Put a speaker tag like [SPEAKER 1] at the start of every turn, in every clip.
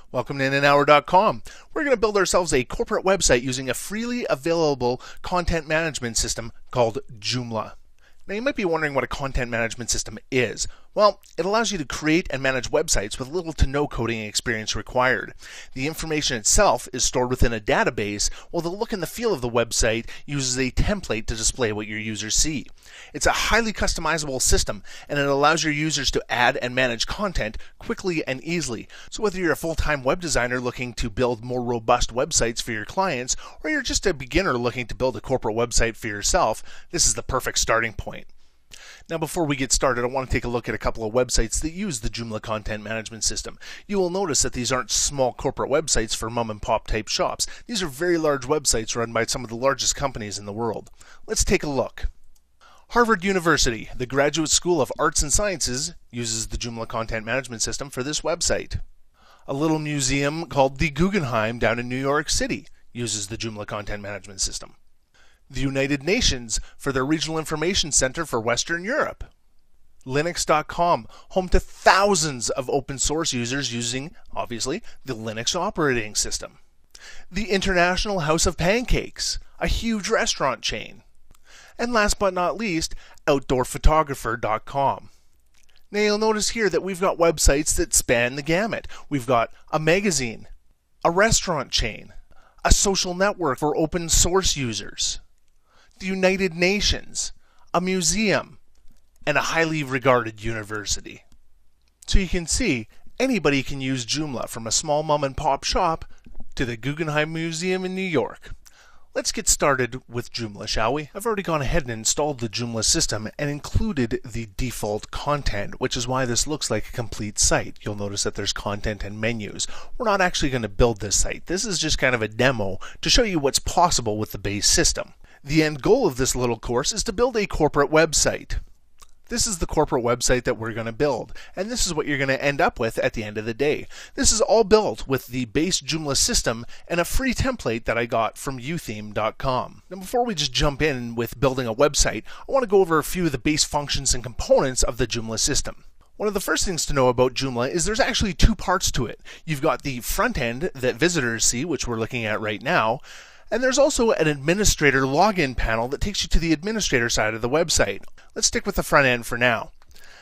[SPEAKER 1] Welcome to InAnHour.com. We're going to build ourselves a corporate website using a freely available content management system called Joomla. Now you might be wondering what a content management system is. Well, it allows you to create and manage websites with little to no coding experience required. The information itself is stored within a database, while the look and the feel of the website uses a template to display what your users see. It's a highly customizable system, and it allows your users to add and manage content quickly and easily. So whether you're a full-time web designer looking to build more robust websites for your clients, or you're just a beginner looking to build a corporate website for yourself, this is the perfect starting point. Now before we get started, I want to take a look at a couple of websites that use the Joomla content management system. You will notice that these aren't small corporate websites for mom and pop type shops. These are very large websites run by some of the largest companies in the world. Let's take a look. Harvard University, the Graduate School of Arts and Sciences, uses the Joomla content management system for this website. A little museum called the Guggenheim down in New York City uses the Joomla content management system. The United Nations for their Regional Information Center for Western Europe. Linux.com, home to thousands of open source users using, obviously, the Linux operating system. The International House of Pancakes, a huge restaurant chain. And last but not least, OutdoorPhotographer.com. Now you'll notice here that we've got websites that span the gamut. We've got a magazine, a restaurant chain, a social network for open source users, the United Nations, a museum, and a highly regarded university. So you can see, anybody can use Joomla, from a small mom and pop shop to the Guggenheim Museum in New York. Let's get started with Joomla, shall we? I've already gone ahead and installed the Joomla system and included the default content, which is why this looks like a complete site. You'll notice that there's content and menus. We're not actually going to build this site. This is just kind of a demo to show you what's possible with the base system. The end goal of this little course is to build a corporate website. This is the corporate website that we're going to build, and this is what you're going to end up with at the end of the day. This is all built with the base Joomla system and a free template that I got from utheme.com. Now before we just jump in with building a website, I want to go over a few of the base functions and components of the Joomla system. One of the first things to know about Joomla is there's actually two parts to it. You've got the front end that visitors see, which we're looking at right now, and there's also an administrator login panel that takes you to the administrator side of the website. Let's stick with the front end for now.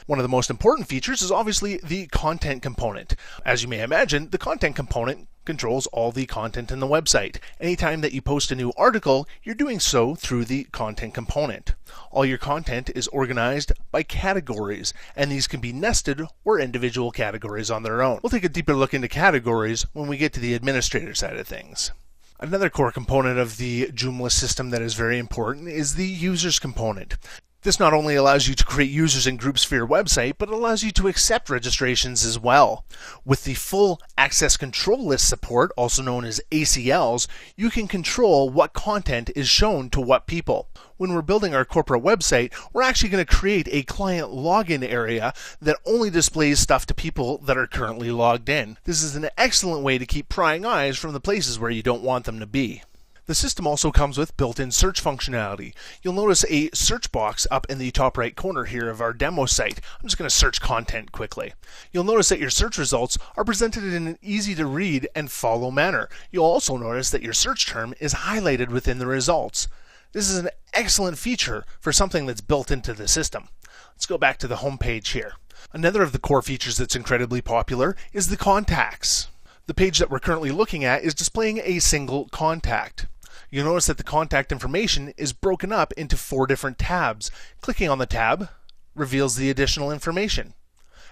[SPEAKER 1] One of the most important features is obviously the content component. As you may imagine, the content component controls all the content in the website. Anytime that you post a new article, you're doing so through the content component. All your content is organized by categories, and these can be nested or individual categories on their own. We'll take a deeper look into categories when we get to the administrator side of things. Another core component of the Joomla system that is very important is the users component. This not only allows you to create users and groups for your website, but it allows you to accept registrations as well. With the full access control list support, also known as ACLs, you can control what content is shown to what people. When we're building our corporate website, we're actually going to create a client login area that only displays stuff to people that are currently logged in. This is an excellent way to keep prying eyes from the places where you don't want them to be. The system also comes with built-in search functionality. You'll notice a search box up in the top right corner here of our demo site. I'm just going to search content quickly. You'll notice that your search results are presented in an easy-to-read and follow manner. You'll also notice that your search term is highlighted within the results. This is an excellent feature for something that's built into the system. Let's go back to the home page here. Another of the core features that's incredibly popular is the contacts. The page that we're currently looking at is displaying a single contact. You'll notice that the contact information is broken up into 4 different tabs. Clicking on the tab reveals the additional information.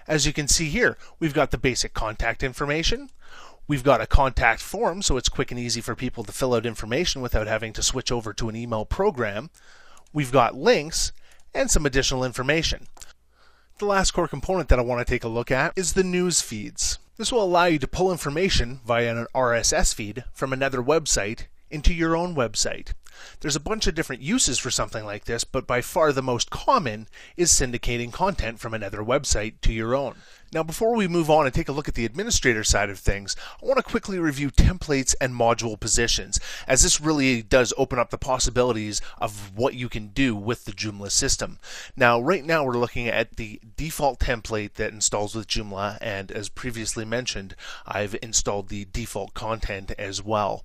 [SPEAKER 1] As you can see here, we've got the basic contact information. We've got a contact form, so it's quick and easy for people to fill out information without having to switch over to an email program. We've got links and some additional information. The last core component that I want to take a look at is the news feeds. This will allow you to pull information via an RSS feed from another website into your own website. There's a bunch of different uses for something like this, but by far the most common is syndicating content from another website to your own. Now, before we move on and take a look at the administrator side of things, I want to quickly review templates and module positions, as this really does open up the possibilities of what you can do with the Joomla system. Now, right now we're looking at the default template that installs with Joomla, and as previously mentioned, I've installed the default content as well.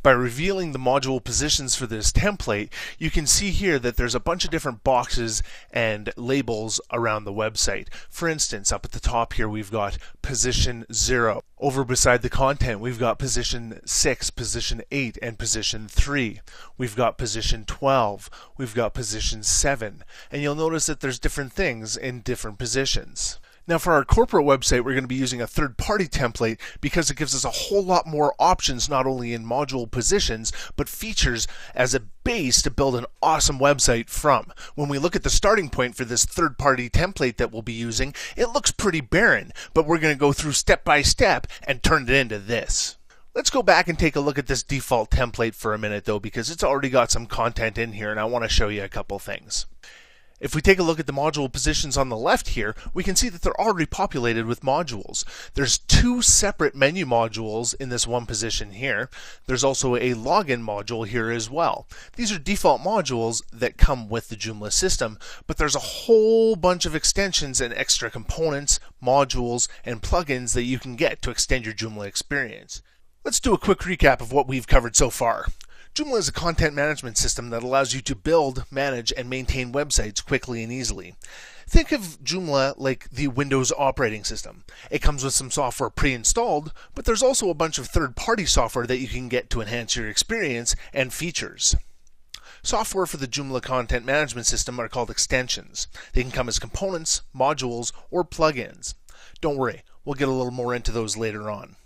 [SPEAKER 1] By revealing the module positions for this template, you can see here that there's a bunch of different boxes and labels around the website. For instance, up at the top here we've got position 0. Over beside the content we've got position 6, position 8, and position 3. We've got position 12. We've got position 7. And you'll notice that there's different things in different positions. Now, for our corporate website, we're going to be using a third-party template because it gives us a whole lot more options, not only in module positions, but features as a base to build an awesome website from. When we look at the starting point for this third-party template that we'll be using, it looks pretty barren, but we're going to go through step by step and turn it into this. Let's go back and take a look at this default template for a minute, though, because it's already got some content in here, and I want to show you a couple things. If we take a look at the module positions on the left here, we can see that they're already populated with modules. There's 2 separate menu modules in this one position here. There's also a login module here as well. These are default modules that come with the Joomla system, but there's a whole bunch of extensions and extra components, modules, and plugins that you can get to extend your Joomla experience. Let's do a quick recap of what we've covered so far. Joomla is a content management system that allows you to build, manage, and maintain websites quickly and easily. Think of Joomla like the Windows operating system. It comes with some software pre-installed, but there's also a bunch of third-party software that you can get to enhance your experience and features. Software for the Joomla content management system are called extensions. They can come as components, modules, or plugins. Don't worry, we'll get a little more into those later on.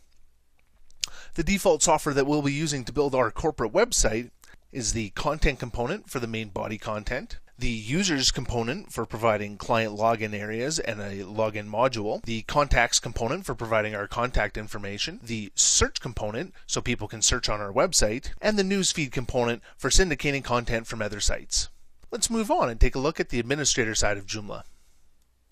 [SPEAKER 1] The default software that we'll be using to build our corporate website is the content component for the main body content, the users component for providing client login areas and a login module, the contacts component for providing our contact information, the search component so people can search on our website, and the newsfeed component for syndicating content from other sites. Let's move on and take a look at the administrator side of Joomla.